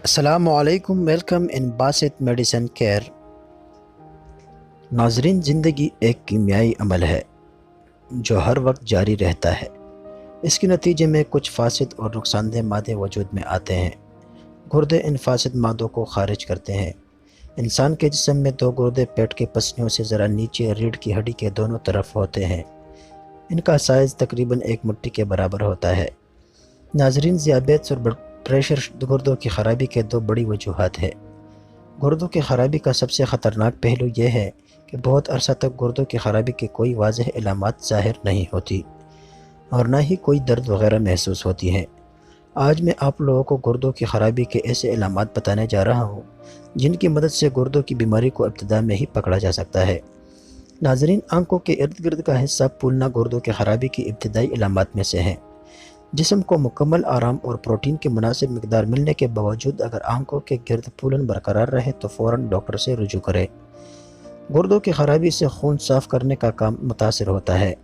السلام علیکم، welcome in Basit medicine care. ناظرین، زندگی ایک کیمیائی عمل ہے جو ہر وقت جاری رہتا ہے۔ اس کے نتیجے میں کچھ فاسد اور نقصان دہ مادے وجود میں آتے ہیں۔ گردے ان فاسد مادوں کو خارج کرتے ہیں۔ انسان کے جسم میں دو گردے پیٹ کے پسلیوں سے ذرا نیچے ریڑھ کی ہڈی کے دونوں طرف ہوتے ہیں۔ ان کا سائز تقریباً ایک مٹھی کے برابر ہوتا ہے۔ ناظرین، ذیابیطس اور بلڈ پریشر گردوں کی خرابی کے دو بڑی وجوہات ہیں۔ گردوں کی خرابی کا سب سے خطرناک پہلو یہ ہے کہ بہت عرصہ تک گردوں کی خرابی کی کوئی واضح علامات ظاہر نہیں ہوتی اور نہ ہی کوئی درد وغیرہ محسوس ہوتی ہیں۔ آج میں آپ لوگوں کو گردوں کی خرابی کے ایسے علامات بتانے جا رہا ہوں جن کی مدد سے گردوں کی بیماری کو ابتدا میں ہی پکڑا جا سکتا ہے۔ ناظرین، آنکھوں کے ارد گرد کا حصہ پھولنا گردوں کی خرابی کی ابتدائی علامات میں سے ہے۔ جسم کو مکمل آرام اور پروٹین کی مناسب مقدار ملنے کے باوجود اگر آنکھوں کے گرد پھولن برقرار رہے تو فوراً ڈاکٹر سے رجوع کریں۔ گردوں کی خرابی سے خون صاف کرنے کا کام متاثر ہوتا ہے،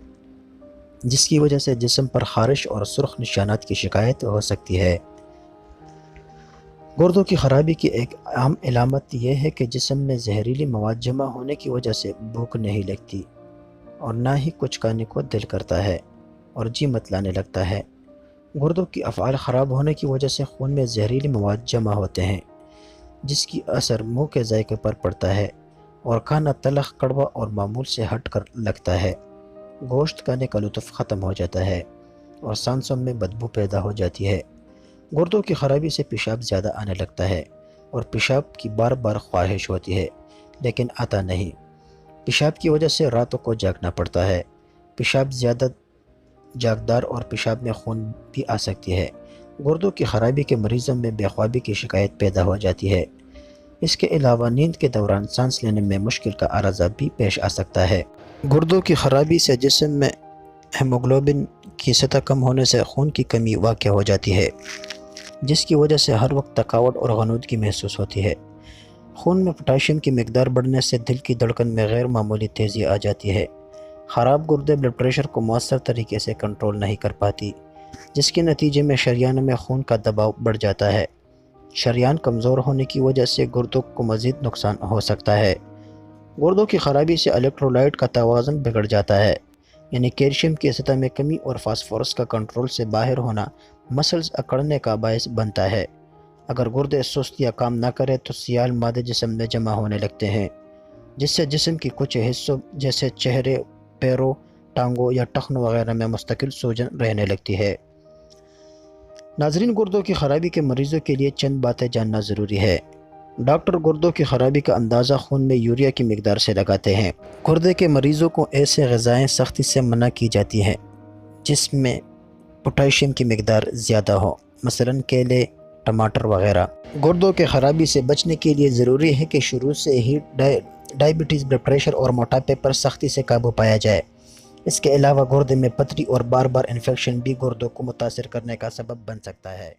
جس کی وجہ سے جسم پر خارش اور سرخ نشانات کی شکایت ہو سکتی ہے۔ گردوں کی خرابی کی ایک اہم علامت یہ ہے کہ جسم میں زہریلی مواد جمع ہونے کی وجہ سے بھوک نہیں لگتی اور نہ ہی کچھ کھانے کو دل کرتا ہے اور جی متلانے لگتا ہے۔ گردوں کی افعال خراب ہونے کی وجہ سے خون میں زہریلی مواد جمع ہوتے ہیں، جس کی اثر منہ کے ذائقے پر پڑتا ہے اور کھانا تلخ، کڑوا اور معمول سے ہٹ کر لگتا ہے۔ گوشت کھانے کا لطف ختم ہو جاتا ہے اور سانسوں میں بدبو پیدا ہو جاتی ہے۔ گردوں کی خرابی سے پیشاب زیادہ آنے لگتا ہے اور پیشاب کی بار بار خواہش ہوتی ہے لیکن آتا نہیں۔ پیشاب کی وجہ سے راتوں کو جاگنا پڑتا ہے۔ پیشاب زیادہ جاگدار اور پیشاب میں خون بھی آ سکتی ہے۔ گردوں کی خرابی کے مریضوں میں بے خوابی کی شکایت پیدا ہو جاتی ہے۔ اس کے علاوہ نیند کے دوران سانس لینے میں مشکل کا عارضہ بھی پیش آ سکتا ہے۔ گردوں کی خرابی سے جسم میں ہیموگلوبن کی سطح کم ہونے سے خون کی کمی واقع ہو جاتی ہے، جس کی وجہ سے ہر وقت تھکاوٹ اور غنودگی محسوس ہوتی ہے۔ خون میں پوٹاشیم کی مقدار بڑھنے سے دل کی دھڑکن میں غیر معمولی تیزی آ جاتی ہے۔ خراب گردے بلڈ پریشر کو مؤثر طریقے سے کنٹرول نہیں کر پاتی، جس کے نتیجے میں شریان میں خون کا دباؤ بڑھ جاتا ہے۔ شریان کمزور ہونے کی وجہ سے گردوں کو مزید نقصان ہو سکتا ہے۔ گردوں کی خرابی سے الیکٹرولائٹ کا توازن بگڑ جاتا ہے، یعنی کیلشیم کی سطح میں کمی اور فاسفورس کا کنٹرول سے باہر ہونا مسلز اکڑنے کا باعث بنتا ہے۔ اگر گردے سست یا کام نہ کرے تو سیال مادے جسم میں جمع ہونے لگتے ہیں، جس سے جسم کی کچھ حصوں جیسے چہرے، پیروں، ٹانگوں یا ٹخنوں وغیرہ میں مستقل سوجن رہنے لگتی ہے۔ ناظرین، گردوں کی خرابی کے مریضوں کے لیے چند باتیں جاننا ضروری ہے۔ ڈاکٹر گردوں کی خرابی کا اندازہ خون میں یوریا کی مقدار سے لگاتے ہیں۔ گردے کے مریضوں کو ایسے غذائیں سختی سے منع کی جاتی ہیں جس میں پوٹاشیم کی مقدار زیادہ ہو، مثلاً کیلے، ٹماٹر وغیرہ۔ گردوں کے خرابی سے بچنے کے لیے ضروری ہے کہ شروع سے ہی ڈائبٹیز، بلڈ پریشر اور موٹاپے پر سختی سے قابو پایا جائے۔ اس کے علاوہ گردے میں پتھری اور بار بار انفیکشن بھی گردوں کو متاثر کرنے کا سبب بن سکتا ہے۔